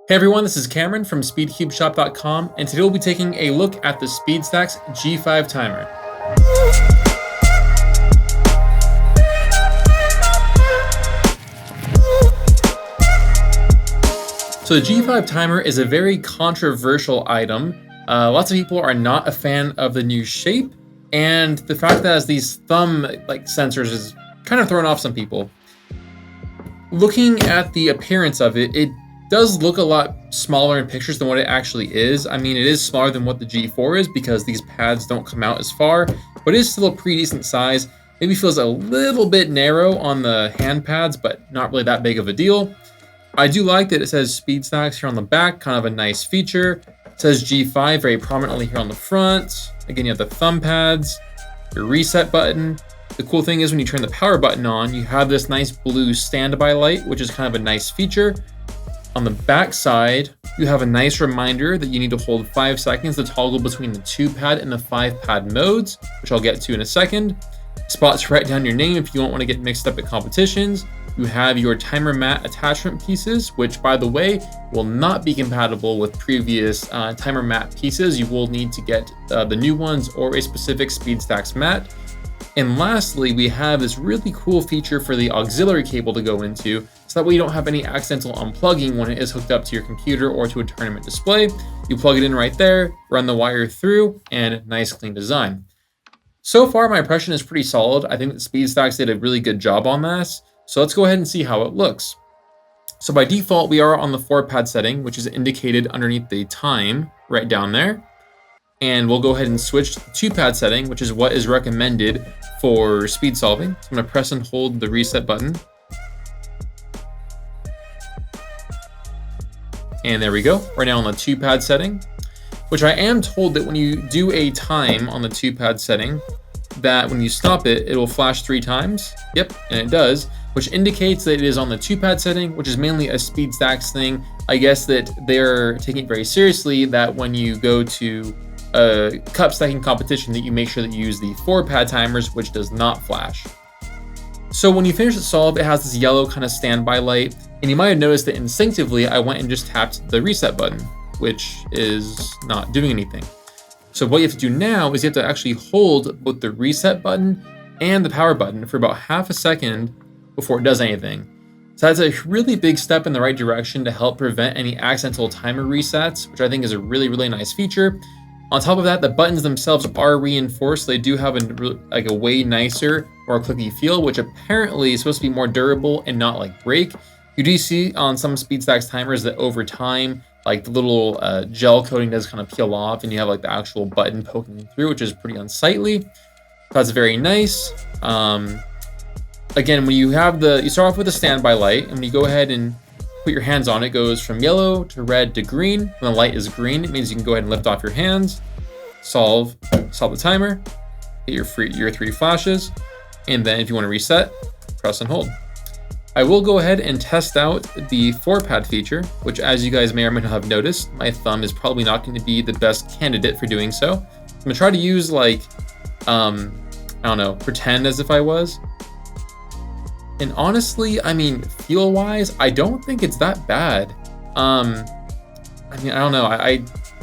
Hey everyone, this is Cameron from SpeedCubeShop.com, and today we'll be taking a look at the SpeedStacks G5 timer. So the G5 timer is a very controversial item. Lots of people are not a fan of the new shape, and the fact that it has these thumb sensors is kind of throwing off some people. Looking at the appearance of it, it does look a lot smaller in pictures than what it actually is. I mean, it is smaller than what the G4 is because these pads don't come out as far, but it is still a pretty decent size. Maybe feels a little bit narrow on the hand pads, but not really that big of a deal. I do like that it says SpeedStacks here on the back, kind of a nice feature. It says G5 very prominently here on the front. Again, you have the thumb pads, your reset button. The cool thing is when you turn the power button on, you have this nice blue standby light, which is kind of a nice feature. On the back side, you have a nice reminder that you need to hold 5 seconds to toggle between the 2-pad and the 5-pad modes, which I'll get to in a second. Spots to write down your name if you don't want to get mixed up at competitions. You have your timer mat attachment pieces, which, by the way, will not be compatible with previous timer mat pieces. You will need to get the new ones or a specific SpeedStacks mat. And lastly, we have this really cool feature for the auxiliary cable to go into, so that way you don't have any accidental unplugging when it is hooked up to your computer or to a tournament display. You plug it in right there, run the wire through, and nice clean design. So far, my impression is pretty solid. I think that SpeedStacks did a really good job on this. So let's go ahead and see how it looks. So by default, we are on the 4-pad setting, which is indicated underneath the time right down there. And we'll go ahead and switch to the 2-pad setting, which is what is recommended for speed solving. So I'm going to press and hold the reset button. And there we go. Right now on the 2-pad setting, which I am told that when you do a time on the 2-pad setting, that when you stop it, it will flash 3 times. Yep, and it does, which indicates that it is on the 2-pad setting, which is mainly a SpeedStacks thing. I guess that they're taking it very seriously that when you go to a cup stacking competition that you make sure that you use the 4-pad timers, which does not flash. So when you finish the solve, it has this yellow kind of standby light, and you might have noticed that instinctively I went and just tapped the reset button, which is not doing anything. So what you have to do now is you have to actually hold both the reset button and the power button for about half a second before it does anything. So that's a really big step in the right direction to help prevent any accidental timer resets, which I think is a really, really nice feature. On top of that, the buttons themselves are reinforced. They do have a way nicer, more clicky feel, which apparently is supposed to be more durable and not break. You do see on some SpeedStacks timers that over time, the little gel coating does kind of peel off, and you have the actual button poking through, which is pretty unsightly. So that's very nice. Again, when you have you start off with a standby light, and when you go ahead and put your hands on it, goes from yellow to red to green. When the light is green, it means you can go ahead and lift off your hands, solve the timer, get your 3 flashes, and then if you want to reset, press and hold. I will go ahead and test out the 4-pad feature, which, as you guys may or may not have noticed, my thumb is probably not going to be the best candidate for doing so. I'm going to try to use I don't know, pretend as if I was. And honestly, I mean, feel-wise, I don't think it's that bad. I mean, I don't know.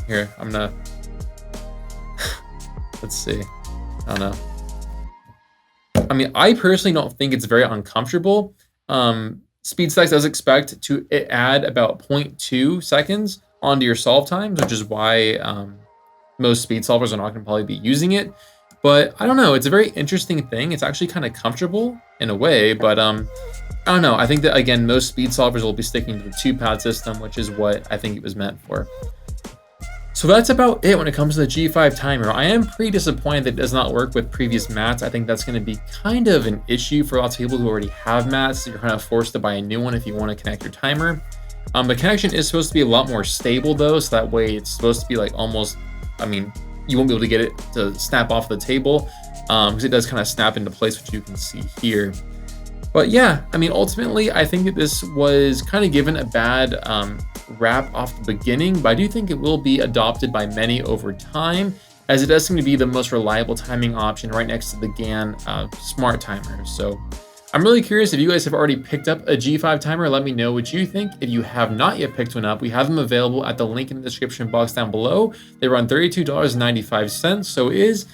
Here, I'm gonna, let's see. I don't know. I mean, I personally don't think it's very uncomfortable. SpeedStacks does expect to add about 0.2 seconds onto your solve times, which is why most speed solvers are not going to probably be using it. But I don't know, it's a very interesting thing. It's actually kind of comfortable in a way, but I don't know. I think that, again, most speed solvers will be sticking to the 2-pad system, which is what I think it was meant for. So that's about it when it comes to the G5 timer. I am pretty disappointed that it does not work with previous mats. I think that's going to be kind of an issue for lots of people who already have mats. So you're kind of forced to buy a new one if you want to connect your timer. The connection is supposed to be a lot more stable though, so that way it's supposed to be almost, I mean, you won't be able to get it to snap off the table because it does kind of snap into place, which you can see here. But yeah, I mean, ultimately, I think that this was kind of given a bad rap off the beginning, but I do think it will be adopted by many over time, as it does seem to be the most reliable timing option right next to the GAN smart timers. So I'm really curious if you guys have already picked up a G5 timer. Let me know what you think. If you have not yet picked one up, we have them available at the link in the description box down below. They run $32.95, so it is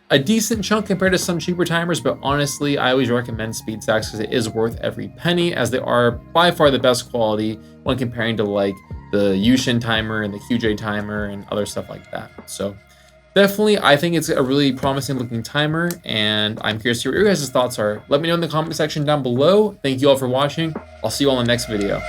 a decent chunk compared to some cheaper timers, but honestly, I always recommend SpeedStacks because it is worth every penny, as they are by far the best quality when comparing to like the Yushin timer and the QJ timer and other stuff like that. So definitely, I think it's a really promising looking timer, and I'm curious to hear what your guys' thoughts are. Let me know in the comment section down below. Thank you all for watching. I'll see you all in the next video.